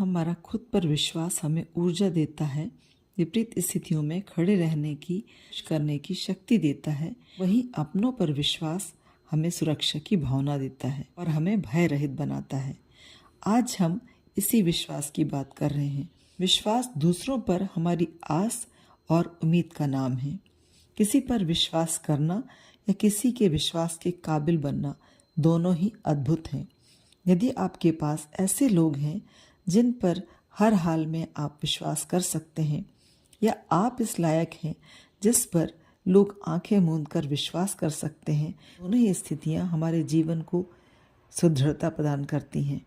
हमारा खुद पर विश्वास हमें ऊर्जा देता है, विपरीत स्थितियों में खड़े रहने की करने की शक्ति देता है, वहीं अपनों पर विश्वास हमें सुरक्षा की भावना देता है और हमें भय रहित बनाता है। आज हम इसी विश्वास की बात कर रहे हैं। विश्वास दूसरों पर हमारी आस और उम्मीद का नाम है। किसी पर विश्वास करना या किसी के विश्वास के काबिल बनना दोनों ही अद्भुत हैं। यदि आपके पास ऐसे लोग हैं जिन पर हर हाल में आप विश्वास कर सकते हैं, या आप इस लायक हैं जिस पर लोग आंखें मूंद कर विश्वास कर सकते हैं, दोनों ही स्थितियां हमारे जीवन को सुदृढ़ता प्रदान करती हैं।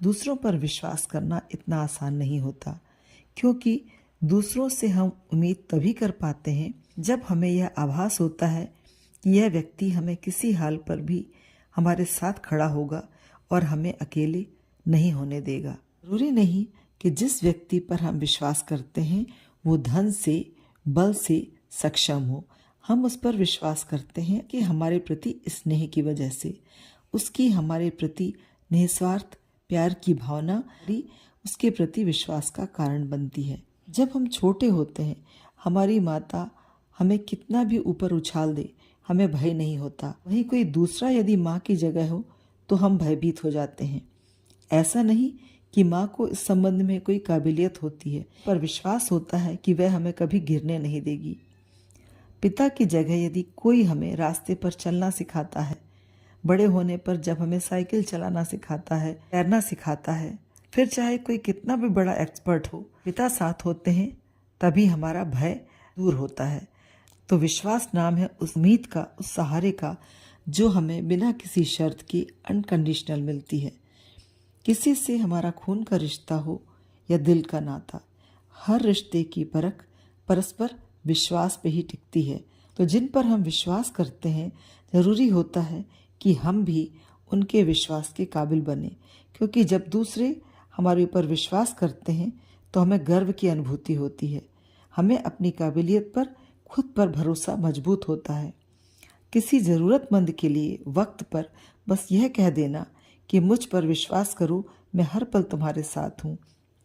दूसरों पर विश्वास करना इतना आसान नहीं होता, क्योंकि दूसरों से हम उम्मीद तभी कर पाते हैं जब हमें यह आभास होता है कि यह व्यक्ति हमें किसी हाल पर भी हमारे साथ खड़ा होगा और हमें अकेले नहीं होने देगा। जरूरी नहीं कि जिस व्यक्ति पर हम विश्वास करते हैं वो धन से, बल से सक्षम हो। हम उस पर विश्वास करते हैं कि हमारे प्रति स्नेह की वजह से, उसकी हमारे प्रति निस्वार्थ प्यार की भावना उसके प्रति विश्वास का कारण बनती है। जब हम छोटे होते हैं, हमारी माता हमें कितना भी ऊपर उछाल दे, हमें भय नहीं होता। वहीं कोई दूसरा यदि माँ की जगह हो तो हम भयभीत हो जाते हैं। ऐसा नहीं कि माँ को इस संबंध में कोई काबिलियत होती है, पर विश्वास होता है कि वह हमें कभी गिरने नहीं देगी। पिता की जगह यदि कोई हमें रास्ते पर चलना सिखाता है, बड़े होने पर जब हमें साइकिल चलाना सिखाता है, तैरना सिखाता है, फिर चाहे कोई कितना भी बड़ा एक्सपर्ट हो, पिता साथ होते हैं तभी हमारा भय दूर होता है। तो विश्वास नाम है उस उम्मीद का, उस सहारे का जो हमें बिना किसी शर्त के अनकंडीशनल मिलती है। किसी से हमारा खून का रिश्ता हो या दिल का नाता, हर रिश्ते की परख परस्पर विश्वास पे ही टिकती है। तो जिन पर हम विश्वास करते हैं, जरूरी होता है कि हम भी उनके विश्वास के काबिल बने, क्योंकि जब दूसरे हमारे ऊपर विश्वास करते हैं तो हमें गर्व की अनुभूति होती है। हमें अपनी काबिलियत पर, खुद पर भरोसा मजबूत होता है। किसी ज़रूरतमंद के लिए वक्त पर बस यह कह देना कि मुझ पर विश्वास करो, मैं हर पल तुम्हारे साथ हूँ,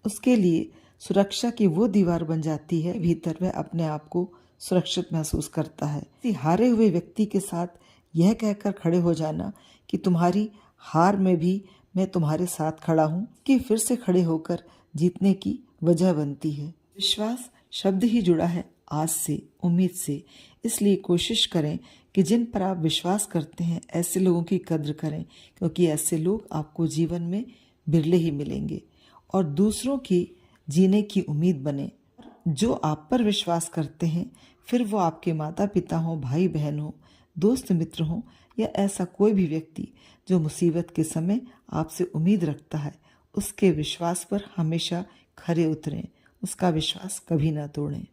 उसके लिए सुरक्षा की वो दीवार बन जाती है। भीतर वह अपने आप को सुरक्षित महसूस करता है। किसी हारे हुए व्यक्ति के साथ यह कहकर खड़े हो जाना कि तुम्हारी हार में भी मैं तुम्हारे साथ खड़ा हूँ, कि फिर से खड़े होकर जीतने की वजह बनती है। विश्वास शब्द ही जुड़ा है आज से, उम्मीद से। इसलिए कोशिश करें कि जिन पर आप विश्वास करते हैं ऐसे लोगों की कद्र करें, क्योंकि ऐसे लोग आपको जीवन में बिरले ही मिलेंगे। और दूसरों की जीने की उम्मीद बने। जो आप पर विश्वास करते हैं, फिर वो आपके माता पिता हों, भाई बहन हों, दोस्त मित्र हों, या ऐसा कोई भी व्यक्ति जो मुसीबत के समय आपसे उम्मीद रखता है, उसके विश्वास पर हमेशा खरे उतरें, उसका विश्वास कभी ना तोड़ें।